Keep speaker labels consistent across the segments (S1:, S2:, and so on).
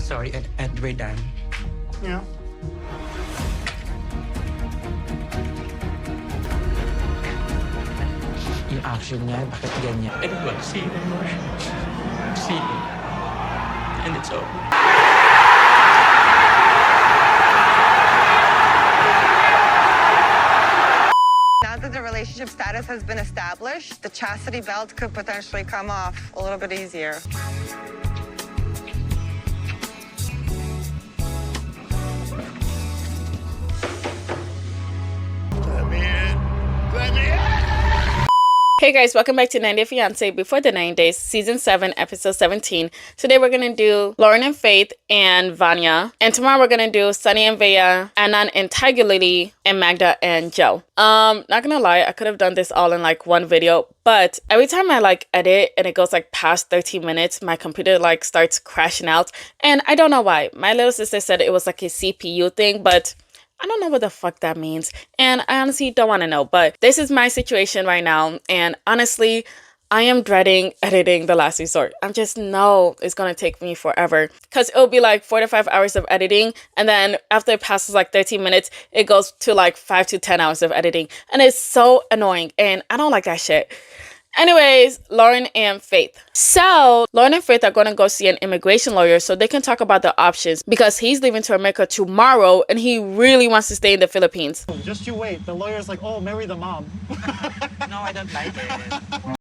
S1: Sorry, and we're done.
S2: Yeah.
S1: Yung action niya, bakit ganyan? I don't want to see it anymore. See it. And it's over.
S3: Now that the relationship status has been established, the chastity belt could potentially come off a little bit easier.
S2: Let me in. Let me in.
S4: Hey guys, welcome back to 90 Day Fiance Before the 9 Days, Season 7, Episode 17. Today we're going to do Loren and Faith and Vanja. And tomorrow we're going to do Sunny and Vanja, Anan and Tiger Lily, and Magda and Joe. Not gonna lie, I could have done this all in like one video, but every time I like edit and it goes like past 13 minutes, my computer like starts crashing out. And I don't know why. My little sister said it was like a CPU thing, but I don't know what the fuck that means, and I honestly don't want to know, but this is my situation right now, and honestly, I am dreading editing The Last Resort. I'm just, no, it's gonna take me forever, because it'll be like 4 to 5 hours of editing, and then after it passes like 13 minutes, it goes to like 5 to 10 hours of editing, and it's so annoying, and I don't like that shit. Anyways, Loren and Faith. So, Loren and Faith are going to go see an immigration lawyer so they can talk about the options because he's leaving to America tomorrow and he really wants to stay in the Philippines.
S2: Just you wait. The lawyer's like, oh, marry the mom.
S1: No, I don't like it.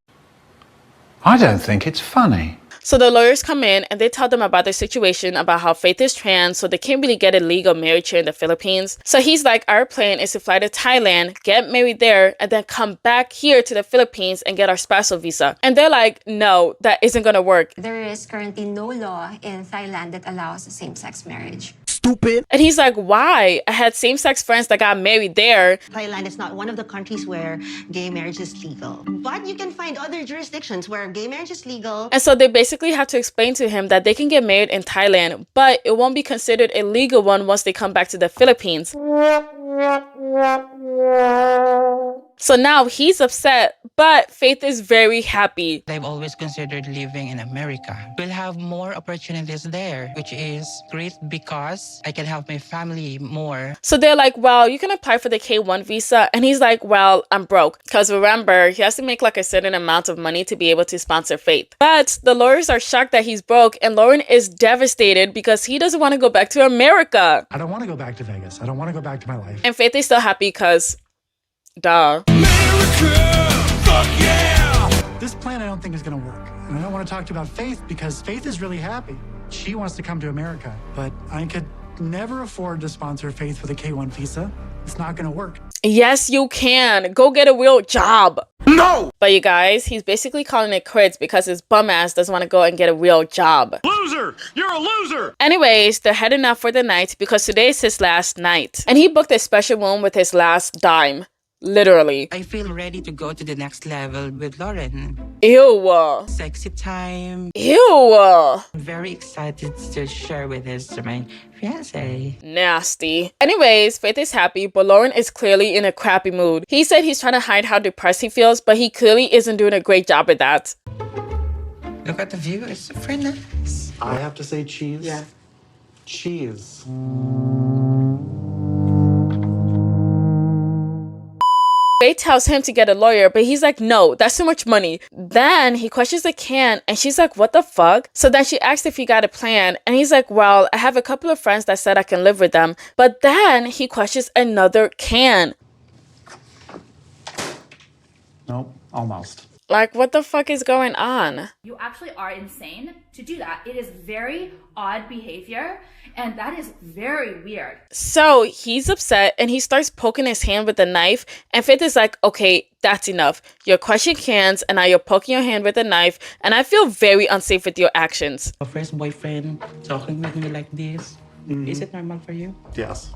S5: I don't think it's funny.
S4: So the lawyers come in and they tell them about their situation, about how Faith is trans, so they can't really get a legal marriage here in the Philippines. So he's like, our plan is to fly to Thailand, get married there, and then come back here to the Philippines and get our spousal visa. And they're like, no, that isn't gonna work.
S6: There is currently no law in Thailand that allows same-sex marriage.
S2: Stupid.
S4: And he's like, why? I had same-sex friends that got married there.
S7: Thailand is not one of the countries where gay marriage is legal. But you can find other jurisdictions where gay marriage is legal.
S4: And so they basically have to explain to him that they can get married in Thailand, but it won't be considered a legal one once they come back to the Philippines. So now he's upset, but Faith is very happy.
S1: I've always considered living in America. We'll have more opportunities there, which is great because I can help my family more.
S4: So they're like, well, you can apply for the K1 visa. And he's like, well, I'm broke. Because remember, he has to make like a certain amount of money to be able to sponsor Faith. But the lawyers are shocked that he's broke and Loren is devastated because he doesn't want to go back to America.
S2: I don't want to go back to Vegas. I don't want to go back to my life.
S4: And Faith is still happy because, duh.
S2: America! Fuck yeah! This plan I don't think is going to work. And I don't want to talk to you about Faith because Faith is really happy. She wants to come to America. But I could never afford to sponsor Faith with a K1 visa. It's not going to work.
S4: Yes, you can. Go get a real job.
S2: No!
S4: But you guys, he's basically calling it quits because his bum ass doesn't want to go and get a real job.
S2: Loser! You're a loser!
S4: Anyways, they're heading out for the night because today is his last night. And he booked a special room with his last dime. Literally.
S1: I feel ready to go to the next level with Loren.
S4: Ew.
S1: Sexy time.
S4: Ew.
S1: I'm very excited to share with my fiance.
S4: Nasty. Anyways, Faith is happy, but Loren is clearly in a crappy mood. He said he's trying to hide how depressed he feels, but he clearly isn't doing a great job at that.
S1: Look at the view. It's super nice.
S2: I have to say cheese.
S1: Yeah.
S2: Cheese.
S4: Faith tells him to get a lawyer, but he's like, no, that's too much money. Then he questions the can, and she's like, what the fuck? So then she asks if he got a plan, and he's like, well, I have a couple of friends that said I can live with them. But then he questions another can.
S2: Nope, almost.
S4: Like, what the fuck is going on?
S8: You actually are insane to do that. It is very odd behavior, and that is very weird.
S4: So he's upset and he starts poking his hand with a knife, and Faith is like, okay, that's enough. You're crushing cans and now you're poking your hand with a knife, and I feel very unsafe with your actions.
S1: A first boyfriend talking with me like this. Is it normal for you?
S2: Yes.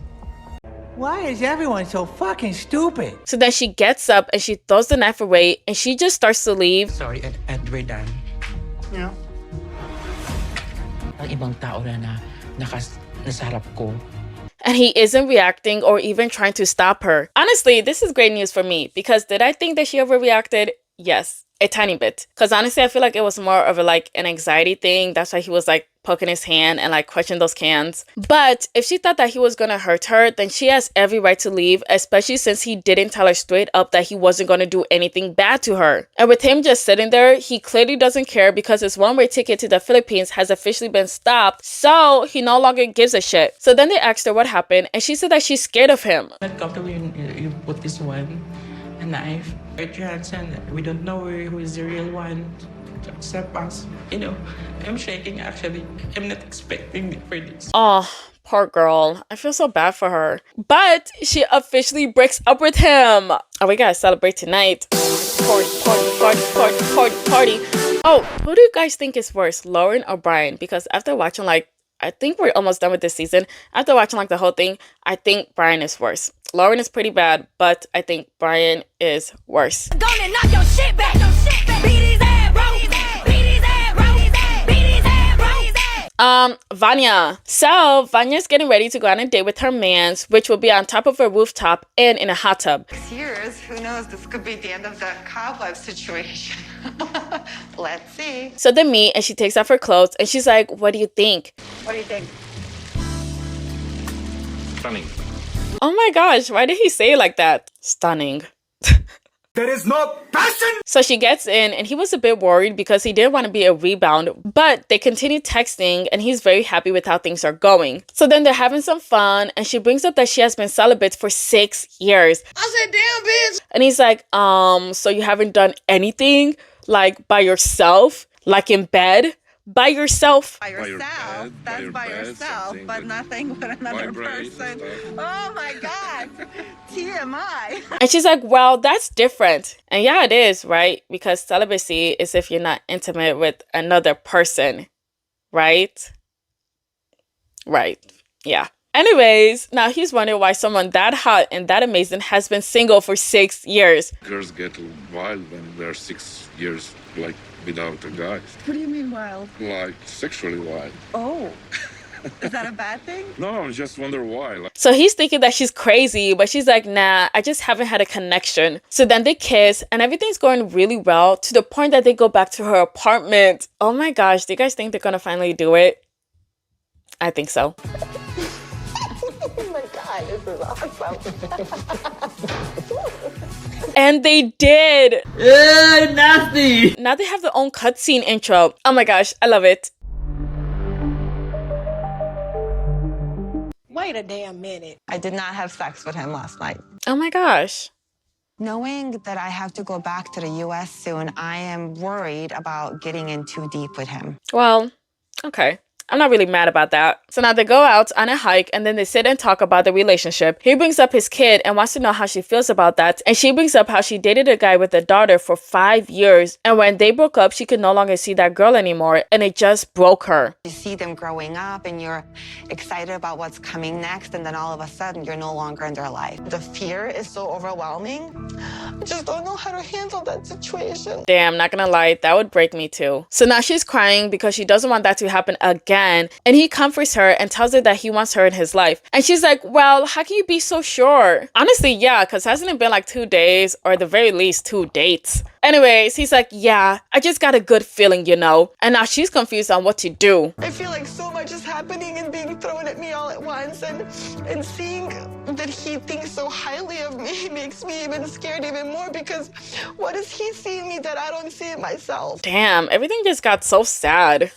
S9: Why is everyone so fucking stupid?
S4: So then she gets up and she throws the knife away and she just starts to leave.
S1: Sorry, and we're done.
S2: Yeah.
S1: Ang ibang tao na nasa harap ko.
S4: And he isn't reacting or even trying to stop her. Honestly, this is great news for me because did I think that she overreacted? Yes, a tiny bit. Because honestly, I feel like it was more of a like an anxiety thing. That's why he was like poking his hand and like crushing those cans. But if she thought that he was gonna hurt her, then she has every right to leave, especially since he didn't tell her straight up that he wasn't gonna do anything bad to her. And with him just sitting there, he clearly doesn't care because his one-way ticket to the Philippines has officially been stopped, so he no longer gives a shit. So then they asked her what happened, and she said that she's scared of him.
S1: Not comfortable you put this one, a knife. Fiance, and we don't know who is the real one except us. You know, I'm shaking actually. I'm not expecting for this.
S4: Oh, poor girl. I feel so bad for her. But she officially breaks up with him. Oh, we gotta celebrate tonight. Party, party, party, party, party, party. Oh, who do you guys think is worse, Loren or Brian? Because after watching like, I think we're almost done with this season. After watching like the whole thing, I think Brian is worse. Loren is pretty bad, but I think Brian is worse.
S10: Gonna knock your shit back. Beat his ass, bro. Beat his ass, bro. Beat his ass, bro.
S4: Vanya. So Vanya's getting ready to go on a date with her mans, which will be on top of a rooftop and in a hot tub.
S3: 6 years, who knows? This could be the end of the cobweb situation. Let's see.
S4: So they meet and she takes off her clothes and she's like, what do you think?
S3: What do you think?
S11: Stunning.
S4: Oh my gosh, why did he say it like that? Stunning.
S11: There is no passion!
S4: So she gets in and he was a bit worried because he didn't want to be a rebound, but they continue texting and he's very happy with how things are going. So then they're having some fun and she brings up that she has been celibate for 6 years.
S10: I said, damn, bitch.
S4: And he's like, so you haven't done anything like by yourself, like in bed? By yourself.
S3: By yourself. That's by yourself, but nothing with another person. Oh my God. TMI.
S4: And she's like, well, that's different. And yeah, it is, right? Because celibacy is if you're not intimate with another person, right? Right. Yeah. Anyways, now he's wondering why someone that hot and that amazing has been single for 6 years.
S12: Girls get wild when they're 6 years, like, without a guy.
S3: What do you mean wild?
S12: Like, sexually wild.
S3: Oh. Is that a bad thing?
S12: No, I just wonder why. Like,
S4: so he's thinking that she's crazy, but she's like, nah, I just haven't had a connection. So then they kiss and everything's going really well to the point that they go back to her apartment. Oh my gosh, do you guys think they're gonna finally do it? I think so.
S3: Oh my God, this is awesome.
S4: And they did.
S10: Nasty.
S4: Now they have their own cutscene intro. Oh my gosh, I love it.
S10: Wait a damn minute.
S3: I did not have sex with him last night.
S4: Oh my gosh.
S3: Knowing that I have to go back to the US soon, I am worried about getting in too deep with him.
S4: Well, okay. I'm not really mad about that. So now they go out on a hike and then they sit and talk about the relationship. He brings up his kid and wants to know how she feels about that. And she brings up how she dated a guy with a daughter for 5 years. And when they broke up, she could no longer see that girl anymore. And it just broke her.
S3: You see them growing up and you're excited about what's coming next. And then all of a sudden, you're no longer in their life. The fear is so overwhelming. I just don't know how to handle that situation.
S4: Damn, not gonna lie, that would break me too. So now she's crying because she doesn't want that to happen again. And he comforts her and tells her that he wants her in his life. And she's like, well, how can you be so sure? Honestly, yeah, because hasn't it been like 2 days or at the very least 2 dates? Anyways, he's like, yeah, I just got a good feeling, you know. And now she's confused on what to do.
S3: I feel like so much is happening and being thrown at me all at once. And seeing that he thinks so highly of me makes me even scared even more because what does he see in me that I don't see in myself?
S4: Damn, everything just got so sad.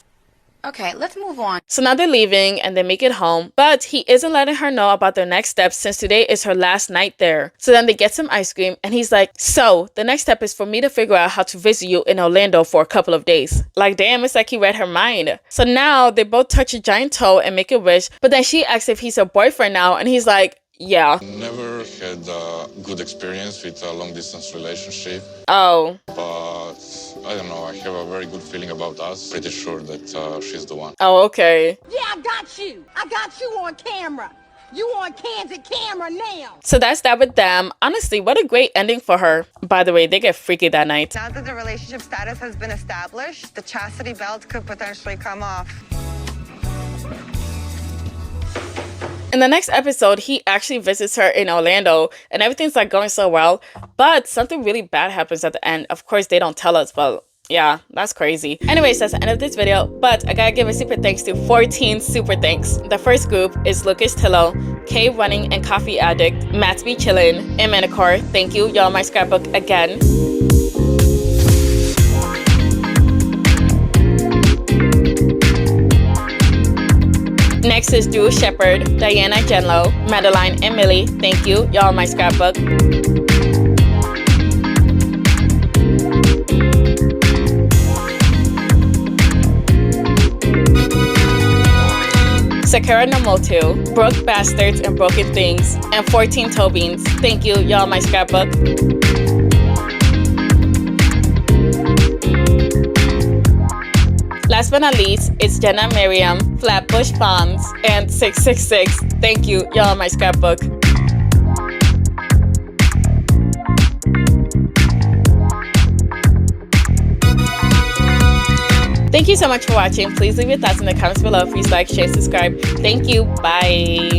S6: Okay, let's move on.
S4: So now they're leaving and they make it home, but he isn't letting her know about their next steps since today is her last night there. So then they get some ice cream and he's like, so the next step is for me to figure out how to visit you in Orlando for a couple of days. Like, damn, it's like he read her mind. So now they both touch a giant toe and make a wish, but then she asks if he's her boyfriend now and he's like, yeah.
S12: never had a good experience with a long-distance relationship.
S4: Oh.
S12: But I don't know, I have a very good feeling about us. Pretty sure that she's the one.
S4: Oh, okay.
S10: Yeah, I got you. I got you on camera. You on candid camera now.
S4: So that's that with them. Honestly, what a great ending for her. By the way, they get freaky that night.
S3: Now that the relationship status has been established, the chastity belt could potentially come off.
S4: In the next episode, he actually visits her in Orlando and everything's like going so well, but something really bad happens at the end. Of course, they don't tell us, but yeah, that's crazy. Anyways, that's the end of this video, but I gotta give a super thanks to 14 super thanks. The first group is Lucas Tillo, K Running and Coffee Addict, Matt's Be Chillin', and Manicor. Thank you, y'all my scrapbook again. Next is Drew Shepard, Diana Genlo, Madeline and Millie. Thank you, y'all my scrapbook. Sakura Namotu, Broke Bastards and Broken Things, and 14 Tobins. Thank you, y'all my scrapbook. Last but not least, it's Jenna Miriam, Flatbush Farms, and 666. Thank you, y'all my scrapbook. Thank you so much for watching. Please leave your thoughts in the comments below. Please like, share, subscribe. Thank you. Bye.